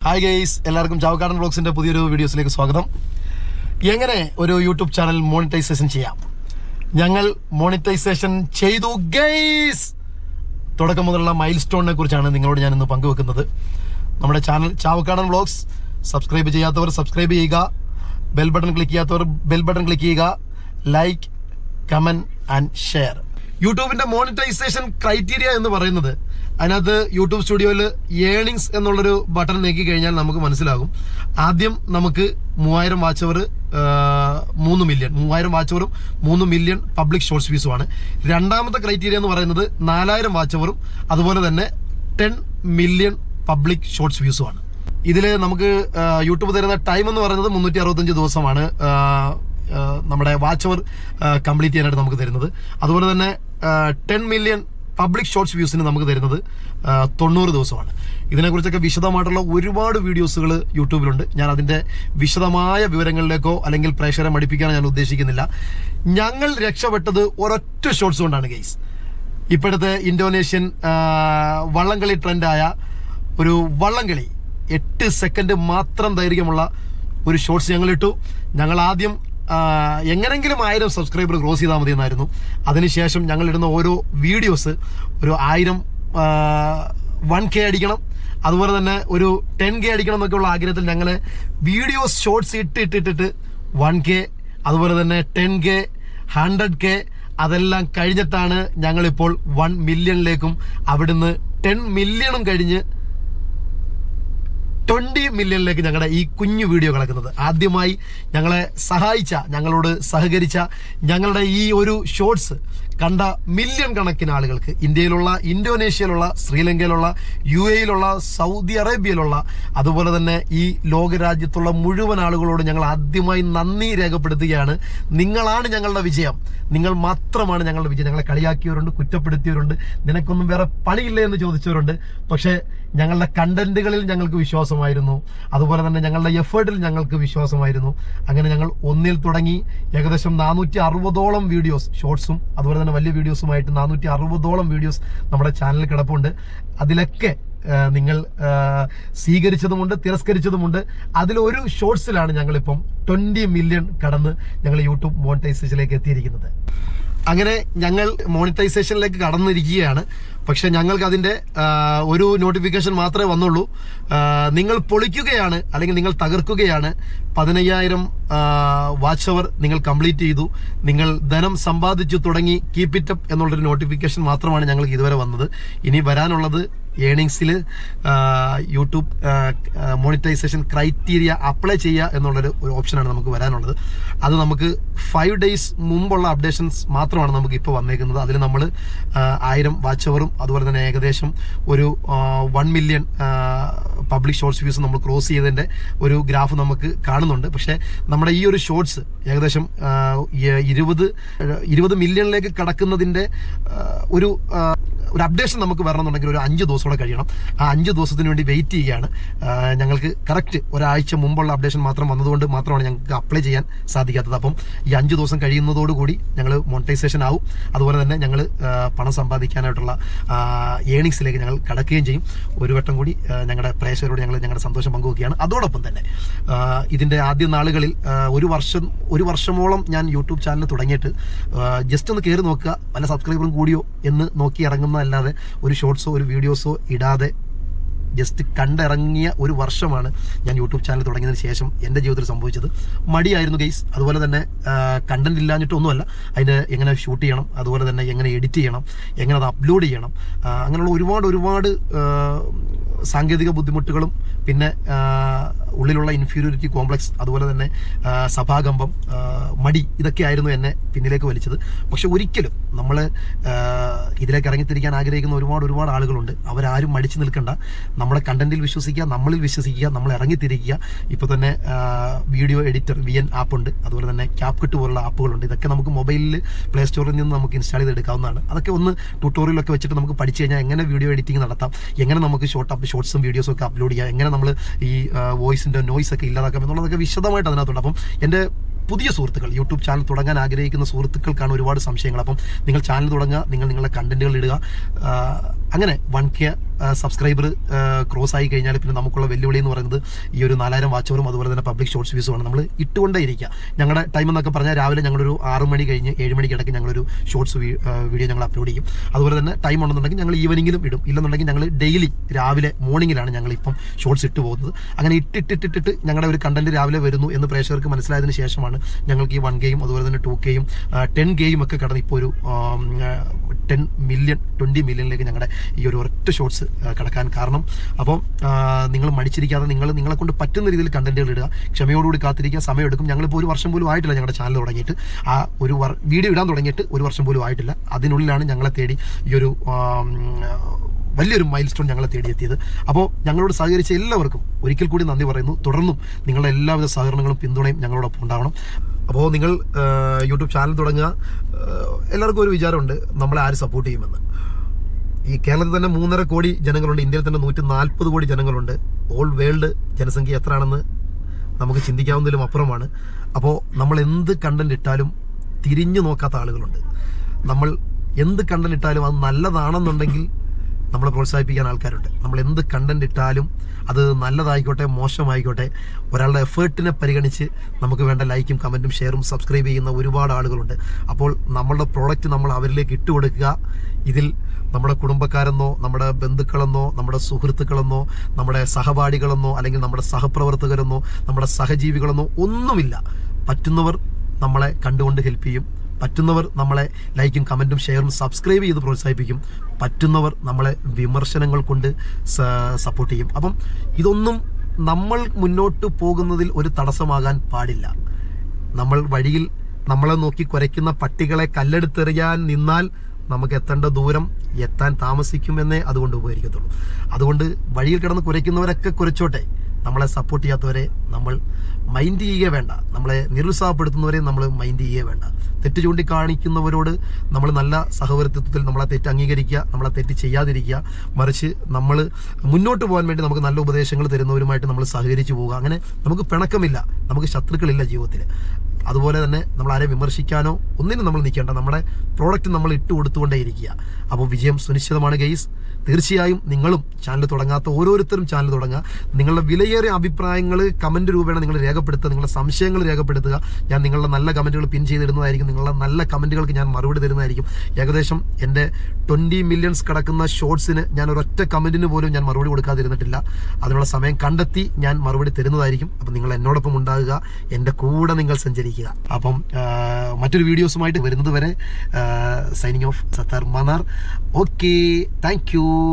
Hi guys, എല്ലാവർക്കും ചാവക്കാടൻ വ്ളോഗ്സിന്റെ പുതിയൊരു വീഡിയോസിലേക്ക് സ്വാഗതം. എങ്ങനെ ഒരു യൂട്യൂബ് ചാനൽ മോണിറ്റൈസേഷൻ ചെയ്യാം? ഞങ്ങൾ മോണിറ്റൈസേഷൻ ചെയ്തു ഗൈസ്. തുടക്കം മുതലുള്ള മൈൽ സ്റ്റോണിനെ കുറിച്ചാണ് നിങ്ങളോട് ഞാൻ ഇന്ന് പങ്കുവെക്കുന്നത്. നമ്മുടെ ചാനൽ ചാവക്കാടൻ വ്ളോഗ്സ് സബ്സ്ക്രൈബ് ചെയ്യാത്തവർ സബ്സ്ക്രൈബ് ചെയ്യുക, ബെൽ ബട്ടൺ ക്ലിക്ക് ചെയ്യാത്തവർ ബെൽ ബട്ടൺ ക്ലിക്ക് ചെയ്യുക, ലൈക്ക്, കമന്റ് ആൻഡ് ഷെയർ. യൂട്യൂബിന്റെ മോണിറ്റൈസേഷൻ ക്രൈറ്റീരിയ എന്ന് പറയുന്നത്, അതിനകത്ത് യൂട്യൂബ് സ്റ്റുഡിയോയിൽ ഏണിങ്സ് എന്നുള്ളൊരു ബട്ടൺ നീക്കി കഴിഞ്ഞാൽ നമുക്ക് മനസ്സിലാകും. ആദ്യം നമുക്ക് 3000 വാച്ച് അവർ 3 മില്യൺ, 3000 വാച്ച് അവറും 3 മില്യൺ പബ്ലിക് ഷോർട്സ് വ്യൂസുമാണ്. രണ്ടാമത്തെ ക്രൈറ്റീരിയ എന്ന് പറയുന്നത് 4000 വാച്ച് അവറും അതുപോലെ തന്നെ 10 മില്യൺ പബ്ലിക് ഷോർട്സ് വ്യൂസുമാണ്. ഇതിൽ നമുക്ക് യൂട്യൂബ് തരുന്ന ടൈം എന്ന് പറയുന്നത് 365 ദിവസമാണ് നമ്മുടെ വാച്ച് അവർ കംപ്ലീറ്റ് ചെയ്യാനായിട്ട് നമുക്ക് തരുന്നത്. അതുപോലെ തന്നെ 10 മില്യൺ പബ്ലിക് ഷോർട്സ് വ്യൂസിന് നമുക്ക് തരുന്നത് 90 ദിവസമാണ്. ഇതിനെക്കുറിച്ചൊക്കെ വിശദമായിട്ടുള്ള ഒരുപാട് വീഡിയോസുകൾ യൂട്യൂബിലുണ്ട്. ഞാൻ അതിൻ്റെ വിശദമായ വിവരങ്ങളിലേക്കോ അല്ലെങ്കിൽ പ്രേക്ഷകരെ മടിപ്പിക്കാനോ ഞാൻ ഉദ്ദേശിക്കുന്നില്ല. ഞങ്ങൾ രക്ഷപ്പെട്ടത് ഒരൊറ്റ ഷോർട്സ് കൊണ്ടാണ് ഗൈസ്. ഇപ്പോഴത്തെ ഇന്തോനേഷ്യൻ വള്ളംകളി ട്രെൻഡായ ഒരു വള്ളംകളി 8 സെക്കൻഡ് മാത്രം ദൈർഘ്യമുള്ള ഒരു ഷോർട്സ് ഞങ്ങൾ ഇട്ടു. ഞങ്ങൾ ആദ്യം എങ്ങനെങ്കിലും 1000 സബ്സ്ക്രൈബർ ക്രോസ് ചെയ്താൽ മതി എന്നായിരുന്നു. അതിനുശേഷം ഞങ്ങൾ ഇടുന്ന ഓരോ വീഡിയോസ് ഒരു 1000 1K അടിക്കണം, അതുപോലെ തന്നെ ഒരു 10K അടിക്കണം എന്നൊക്കെയുള്ള ആഗ്രഹത്തിൽ ഞങ്ങൾ വീഡിയോസ് ഷോർട്സ് ഇട്ടിട്ടിട്ട് 1K, അതുപോലെ തന്നെ 10K, 100K അതെല്ലാം കഴിഞ്ഞിട്ടാണ് ഞങ്ങളിപ്പോൾ 1 മില്യണിലേക്കും അവിടുന്ന് 10 മില്യണും കഴിഞ്ഞ് 20 മില്യണിലേക്ക് ഞങ്ങളുടെ ഈ കുഞ്ഞു വീഡിയോ കിടക്കുന്നത്. ആദ്യമായി ഞങ്ങളെ സഹായിച്ച, ഞങ്ങളോട് സഹകരിച്ച, ഞങ്ങളുടെ ഈ ഒരു ഷോർട്സ് കണ്ട മില്യൺ കണക്കിന് ആളുകൾക്ക്, ഇന്ത്യയിലുള്ള, ഇന്തോനേഷ്യയിലുള്ള, ശ്രീലങ്കയിലുള്ള, UAE-യിലുള്ള, സൗദി അറേബ്യയിലുള്ള, അതുപോലെ തന്നെ ഈ ലോകരാജ്യത്തുള്ള മുഴുവൻ ആളുകളോട് ഞങ്ങൾ ആദ്യമായി നന്ദി രേഖപ്പെടുത്തുകയാണ്. നിങ്ങളാണ് ഞങ്ങളുടെ വിജയം, നിങ്ങൾ മാത്രമാണ് ഞങ്ങളുടെ വിജയം. ഞങ്ങളെ കളിയാക്കിയവരുണ്ട്, കുറ്റപ്പെടുത്തിയവരുണ്ട്, നിനക്കൊന്നും വേറെ പണിയില്ല എന്ന് ചോദിച്ചവരുണ്ട്. പക്ഷേ ഞങ്ങളുടെ കണ്ടന്റുകളിൽ ഞങ്ങൾക്ക് വിശ്വാസമായിരുന്നു, അതുപോലെ തന്നെ ഞങ്ങളുടെ എഫേർട്ടിൽ ഞങ്ങൾക്ക് വിശ്വാസമായിരുന്നു. അങ്ങനെ ഞങ്ങൾ ഒന്നിൽ തുടങ്ങി ഏകദേശം 460ഓളം വീഡിയോസ്, ഷോർട്സും അതുപോലെ തന്നെ വലിയ വീഡിയോസുമായിട്ട് 460ഓളം വീഡിയോസ് നമ്മുടെ ചാനലിൽ കിടപ്പുണ്ട്. അതിലൊക്കെ നിങ്ങൾ സ്വീകരിച്ചതുമുണ്ട്, തിരസ്കരിച്ചതുമുണ്ട്. അതിലൊരു ഷോർട്സിലാണ് ഞങ്ങളിപ്പം 20 മില്യൺ കടന്ന് ഞങ്ങൾ യൂട്യൂബ് മോണിറ്റൈസേഷനിലേക്ക് എത്തിയിരിക്കുന്നത്. അങ്ങനെ ഞങ്ങൾ മോണിറ്റൈസേഷനിലേക്ക് കടന്നിരിക്കുകയാണ്. പക്ഷെ ഞങ്ങൾക്ക് അതിൻ്റെ ഒരു നോട്ടിഫിക്കേഷൻ മാത്രമേ വന്നുള്ളൂ. നിങ്ങൾ പൊളിക്കുകയാണ്, അല്ലെങ്കിൽ നിങ്ങൾ തകർക്കുകയാണ്, 15000 വാച്ച് അവർ നിങ്ങൾ കംപ്ലീറ്റ് ചെയ്തു, നിങ്ങൾ ധനം സമ്പാദിച്ചു തുടങ്ങി, കീപ് ഇറ്റ് അപ്പ് എന്നുള്ളൊരു നോട്ടിഫിക്കേഷൻ മാത്രമാണ് ഞങ്ങൾക്ക് ഇതുവരെ വന്നത്. ഇനി വരാനുള്ളത് ഏണിങ്സിൽ യൂട്യൂബ് മോണിറ്റൈസേഷൻ ക്രൈറ്റീരിയ അപ്ലൈ ചെയ്യുക എന്നുള്ളൊരു ഓപ്ഷനാണ് നമുക്ക് വരാനുള്ളത്. അത് നമുക്ക് 5 ഡേയ്സ് മുമ്പുള്ള അപ്ഡേഷൻസ് മാത്രമാണ് നമുക്ക് ഇപ്പോൾ വന്നേക്കുന്നത്. അതിൽ നമ്മൾ 1000 വാച്ച് അവറും അതുപോലെ തന്നെ ഏകദേശം ഒരു 1 മില്യൺ പബ്ലിക് ഷോർട്സ് വ്യൂസ് നമ്മൾ ക്രോസ് ചെയ്തതിൻ്റെ ഒരു ഗ്രാഫ് നമുക്ക് കാണുന്നുണ്ട്. പക്ഷേ നമ്മുടെ ഈ ഒരു ഷോർട്സ് ഏകദേശം 20 മില്യണിലേക്ക് കടക്കുന്നതിൻ്റെ ഒരു അപ്ഡേഷൻ നമുക്ക് വരണമെന്നുണ്ടെങ്കിൽ ഒരു 5 ദിവസത്തോടെ കഴിയണം. ആ 5 ദിവസത്തിന് വേണ്ടി വെയിറ്റ് ചെയ്യുകയാണ്. ഞങ്ങൾക്ക് കറക്റ്റ് ഒരാഴ്ച മുമ്പുള്ള അപ്ഡേഷൻ മാത്രം വന്നതുകൊണ്ട് മാത്രമാണ് ഞങ്ങൾക്ക് അപ്ലൈ ചെയ്യാൻ സാധിക്കാത്തത്. അപ്പം ഈ 5 ദിവസം കഴിയുന്നതോടുകൂടി ഞങ്ങൾ മോണിറ്റൈസേഷൻ ആവും. അതുപോലെ തന്നെ ഞങ്ങൾ പണം സമ്പാദിക്കാനായിട്ടുള്ള ഏണിങ്സിലേക്ക് ഞങ്ങൾ കടക്കുകയും ചെയ്യും. ഒരു വട്ടം കൂടി ഞങ്ങളുടെ പ്രേക്ഷകരോട് ഞങ്ങളുടെ സന്തോഷം പങ്കുവെക്കുകയാണ്. അതോടൊപ്പം തന്നെ ഇതിൻ്റെ ആദ്യ നാളുകളിൽ ഒരു വർഷമോളം ഞാൻ യൂട്യൂബ് ചാനൽ തുടങ്ങിയിട്ട് ജസ്റ്റ് ഒന്ന് കയറി നോക്കുക, വല്ല സബ്സ്ക്രൈബറും കൂടിയോ എന്ന് നോക്കി ഇറങ്ങുന്നതല്ലാതെ ഒരു ഷോർട്സോ ഒരു വീഡിയോസോ ഇടാതെ ജസ്റ്റ് കണ്ടിറങ്ങിയ ഒരു വർഷമാണ് ഞാൻ യൂട്യൂബ് ചാനൽ തുടങ്ങിയതിന് ശേഷം എൻ്റെ ജീവിതത്തിൽ സംഭവിച്ചത്. മടിയായിരുന്നു ഗൈസ്. അതുപോലെ തന്നെ കണ്ടന്റ് ഇല്ലാഞ്ഞിട്ടൊന്നുമല്ല, അതിൻ്റെ എങ്ങനെ ഷൂട്ട് ചെയ്യണം, അതുപോലെ തന്നെ എങ്ങനെ എഡിറ്റ് ചെയ്യണം, എങ്ങനെ അത് അപ്ലോഡ് ചെയ്യണം, അങ്ങനെയുള്ള ഒരുപാട് സാങ്കേതിക ബുദ്ധിമുട്ടുകളും പിന്നെ ഉള്ളിലുള്ള ഇൻഫീരിയോറിറ്റി കോംപ്ലക്സ്, അതുപോലെ തന്നെ സഭാകമ്പം, മടി, ഇതൊക്കെ ആയിരുന്നു എന്നെ പിന്നിലേക്ക് വലിച്ചത്. പക്ഷെ ഒരിക്കലും നമ്മൾ ഇതിലേക്ക് ഇറങ്ങിത്തിരിക്കാൻ ആഗ്രഹിക്കുന്ന ഒരുപാട് ആളുകളുണ്ട്. അവരാരും മടിച്ചു നിൽക്കണ്ട. നമ്മുടെ കണ്ടന്റിൽ വിശ്വസിക്കുക, നമ്മളിൽ വിശ്വസിക്കുക, നമ്മൾ ഇറങ്ങിത്തിരിക്കുക. ഇപ്പോൾ തന്നെ വീഡിയോ എഡിറ്റർ VN ആപ്പുണ്ട്, അതുപോലെ തന്നെ CapCut പോലുള്ള ആപ്പുകളുണ്ട്. ഇതൊക്കെ നമുക്ക് മൊബൈലിൽ പ്ലേ സ്റ്റോറിൽ നിന്ന് നമുക്ക് ഇൻസ്റ്റാൾ ചെയ്തെടുക്കാവുന്നതാണ്. അതൊക്കെ ഒന്ന് ട്യൂട്ടോറിയലൊക്കെ വെച്ചിട്ട് നമുക്ക് പഠിച്ചു കഴിഞ്ഞാൽ എങ്ങനെ വീഡിയോ എഡിറ്റിംഗ് നടത്താം, എങ്ങനെ നമുക്ക് ഷോർട്സും വീഡിയോസും ഒക്കെ അപ്ലോഡ് ചെയ്യാം, എങ്ങനെ നമ്മൾ ഈ വോയിസിൻ്റെ നോയ്സ് ഒക്കെ ഇല്ലാതാക്കാം എന്നുള്ളതൊക്കെ വിശദമായിട്ട് അതിനകത്തുണ്ട്. അപ്പം എൻ്റെ പുതിയ സുഹൃത്തുക്കൾ, യൂട്യൂബ് ചാനൽ തുടങ്ങാൻ ആഗ്രഹിക്കുന്ന സുഹൃത്തുക്കൾക്കാണ് ഒരുപാട് സംശയങ്ങൾ. അപ്പം നിങ്ങൾ ചാനൽ തുടങ്ങുക, നിങ്ങളുടെ കണ്ടന്റുകൾ ഇടുക. അങ്ങനെ 1K സബ്സ്ക്രൈബർ ക്രോസ് ആയി കഴിഞ്ഞാൽ പിന്നെ നമുക്കുള്ള വെല്ലുവിളി എന്ന് പറയുന്നത് ഈ ഒരു 4000 വാച്ച് അവറും അതുപോലെ തന്നെ പബ്ലിക് ഷോർട്സ് വ്യൂസുമാണ്. നമ്മൾ ഇട്ടുകൊണ്ടേ ഇരിക്കുക. ഞങ്ങളുടെ ടൈം എന്നൊക്കെ പറഞ്ഞാൽ രാവിലെ ഞങ്ങളൊരു 6 മണി കഴിഞ്ഞ് 7 മണിക്ക് ഇടയ്ക്ക് ഞങ്ങളൊരു ഷോർട്സ് വീഡിയോ ഞങ്ങൾ അപ്ലോഡ് ചെയ്യും. അതുപോലെ തന്നെ ടൈം ഉണ്ടെന്നുണ്ടെങ്കിൽ ഞങ്ങൾ ഈവനിങ്ങിലും ഇടും. ഇല്ലെന്നുണ്ടെങ്കിൽ ഞങ്ങൾ ഡെയിലി രാവിലെ മോർണിംഗിലാണ് ഞങ്ങളിപ്പം ഷോർട്സ് ഇട്ട് പോകുന്നത്. അങ്ങനെ ഇട്ടിട്ടിട്ടിട്ട് ഞങ്ങളുടെ ഒരു കണ്ടന്റ് രാവിലെ വരുന്നു എന്ന് പ്രേക്ഷകർക്ക് മനസ്സിലായതിനു ശേഷമാണ് ഞങ്ങൾക്ക് ഈ 1Kയും അതുപോലെ തന്നെ 2Kയും 10Kയും ഒക്കെ കടന്ന് ഇപ്പോൾ ഒരു 10 മില്യൺ 20 മില്യണിലേക്ക് ഞങ്ങളുടെ ഈ ഒരു ഒറ്റ ഷോർട്സ് കിടക്കാൻ കാരണം. അപ്പോൾ നിങ്ങൾ മടിച്ചിരിക്കാതെ നിങ്ങളെ കൊണ്ട് പറ്റുന്ന രീതിയിൽ കണ്ടന്റുകൾ ഇടുക, ക്ഷമയോടുകൂടി കാത്തിരിക്കുക. സമയമെടുക്കും. ഞങ്ങളിപ്പോൾ 1 വർഷം പോലും ആയിട്ടില്ല ഞങ്ങളുടെ ചാനൽ തുടങ്ങിയിട്ട്. ആ ഒരു വീഡിയോ ഇടാൻ തുടങ്ങിയിട്ട് 1 വർഷം പോലും ആയിട്ടില്ല. അതിനുള്ളിലാണ് ഞങ്ങളെ തേടി ഈ ഒരു വലിയൊരു മൈൽ സ്റ്റോൺ ഞങ്ങളെ തേടിയെത്തിയത്. അപ്പോൾ ഞങ്ങളോട് സഹകരിച്ച എല്ലാവർക്കും ഒരിക്കൽ കൂടി നന്ദി പറയുന്നു. തുടർന്നും നിങ്ങളുടെ എല്ലാവിധ സഹകരണങ്ങളും പിന്തുണയും ഞങ്ങളോടൊപ്പം ഉണ്ടാവണം. അപ്പോൾ നിങ്ങൾ യൂട്യൂബ് ചാനൽ തുടങ്ങുക, എല്ലാവർക്കും ഒരു വിചാരമുണ്ട് നമ്മളെ ആര് സപ്പോർട്ട് ചെയ്യുമെന്ന്. ഈ കേരളത്തിൽ തന്നെ 3.5 കോടി ജനങ്ങളുണ്ട്. ഇന്ത്യയിൽ തന്നെ 140 കോടി ജനങ്ങളുണ്ട്. ഓൾ വേൾഡ് ജനസംഖ്യ എത്രയാണെന്ന് നമുക്ക് ചിന്തിക്കാവുന്നതിലും അപ്പുറമാണ്. അപ്പോൾ നമ്മൾ എന്ത് കണ്ടന്റ് ഇട്ടാലും തിരിഞ്ഞു നോക്കാത്ത ആളുകളുണ്ട്. നമ്മൾ എന്ത് കണ്ടന്റ് ഇട്ടാലും അത് നല്ലതാണെന്നുണ്ടെങ്കിൽ നമ്മളെ പ്രോത്സാഹിപ്പിക്കാൻ ആൾക്കാരുണ്ട്. നമ്മൾ എന്ത് കണ്ടന്റ് ഇട്ടാലും അത് നല്ലതായിക്കോട്ടെ മോശമായിക്കോട്ടെ ഒരാളുടെ എഫേർട്ടിനെ പരിഗണിച്ച് നമുക്ക് വേണ്ട ലൈക്കും കമൻറ്റും ഷെയറും സബ്സ്ക്രൈബ് ചെയ്യുന്ന ഒരുപാട് ആളുകളുണ്ട്. അപ്പോൾ നമ്മളുടെ പ്രോഡക്റ്റ് നമ്മൾ അവരിലേക്ക് ഇട്ടുകൊടുക്കുക. ഇതിൽ നമ്മുടെ കുടുംബക്കാരെന്നോ നമ്മുടെ ബന്ധുക്കളെന്നോ നമ്മുടെ സുഹൃത്തുക്കളെന്നോ നമ്മുടെ സഹപാഠികളെന്നോ അല്ലെങ്കിൽ നമ്മുടെ സഹപ്രവർത്തകരെന്നോ നമ്മുടെ സഹജീവികളെന്നോ ഒന്നുമില്ല. പറ്റുന്നവർ നമ്മളെ കണ്ടുകൊണ്ട് ഹെൽപ്പ് ചെയ്യും. പറ്റുന്നവർ നമ്മളെ ലൈക്കും കമൻറ്റും ഷെയറും സബ്സ്ക്രൈബ് ചെയ്ത് പ്രോത്സാഹിപ്പിക്കും. പറ്റുന്നവർ നമ്മളെ വിമർശനങ്ങൾ കൊണ്ട് സപ്പോർട്ട് ചെയ്യും. അപ്പം ഇതൊന്നും നമ്മൾ മുന്നോട്ട് പോകുന്നതിൽ ഒരു തടസ്സമാകാൻ പാടില്ല. നമ്മൾ വഴിയിൽ നമ്മളെ നോക്കി കുരയ്ക്കുന്ന പട്ടികളെ കല്ലെടുത്തെറിയാൻ നിന്നാൽ നമുക്ക് എത്തേണ്ട ദൂരം എത്താൻ താമസിക്കുമെന്നേ അതുകൊണ്ട് ഉപകരിക്കത്തുള്ളൂ. അതുകൊണ്ട് വഴിയിൽ കിടന്ന് കുരയ്ക്കുന്നവരൊക്കെ കുരച്ചോട്ടെ. നമ്മളെ സപ്പോർട്ട് ചെയ്യാത്തവരെ നമ്മൾ മൈൻഡ് ചെയ്യുക വേണ്ട. നമ്മളെ നിരുത്സാഹപ്പെടുത്തുന്നവരെ നമ്മൾ മൈൻഡ് ചെയ്യുക വേണ്ട. തെറ്റ് ചൂണ്ടിക്കാണിക്കുന്നവരോട് നമ്മൾ നല്ല സഹവർത്തിത്വത്തിൽ നമ്മളെ തെറ്റ് അംഗീകരിക്കുക, നമ്മളെ തെറ്റ് ചെയ്യാതിരിക്കുക. മറിച്ച് നമ്മൾ മുന്നോട്ട് പോകാൻ വേണ്ടി നമുക്ക് നല്ല ഉപദേശങ്ങൾ തരുന്നവരുമായിട്ട് നമ്മൾ സഹകരിച്ചു പോവുക. അങ്ങനെ നമുക്ക് പിണക്കമില്ല, നമുക്ക് ശത്രുക്കളില്ല ജീവിതത്തിൽ. അതുപോലെ തന്നെ നമ്മൾ ആരെ വിമർശിക്കാനോ ഒന്നിനും നമ്മൾ നിൽക്കേണ്ട. നമ്മുടെ പ്രോഡക്റ്റ് നമ്മൾ ഇട്ട് കൊടുത്തുകൊണ്ടേ ഇരിക്കുക. അപ്പോൾ വിജയം സുനിശ്ചിതമാണ് ഗൈസ്. തീർച്ചയായും നിങ്ങളും ചാനൽ തുടങ്ങാത്ത ഓരോരുത്തരും ചാനൽ തുടങ്ങുക. നിങ്ങളുടെ വിലയേറിയ അഭിപ്രായങ്ങൾ കമൻറ്റ് രൂപേണ നിങ്ങൾ രേഖപ്പെടുത്തുക. നിങ്ങളുടെ സംശയങ്ങൾ രേഖപ്പെടുത്തുക. ഞാൻ നിങ്ങളുടെ നല്ല കമൻറ്റുകൾ പിൻ ചെയ്തിടുന്നതായിരിക്കും. നിങ്ങളുടെ നല്ല കമൻറ്റുകൾക്ക് ഞാൻ മറുപടി തരുന്നതായിരിക്കും. ഏകദേശം എൻ്റെ 20 മില്യൺസ് കിടക്കുന്ന ഷോർട്സിന് ഞാൻ ഒരൊറ്റ കമൻറ്റിന് പോലും ഞാൻ മറുപടി കൊടുക്കാതിരുന്നിട്ടില്ല. അതിനുള്ള സമയം കണ്ടെത്തി ഞാൻ മറുപടി തരുന്നതായിരിക്കും. അപ്പം നിങ്ങൾ എന്നോടൊപ്പം ഉണ്ടാകുക, എൻ്റെ കൂടെ നിങ്ങൾ സഞ്ചരിക്കുക. അപ്പം മറ്റൊരു വീഡിയോസുമായിട്ട് വരുന്നത് വരെ signing off Sattar Manar. Okay, thank U.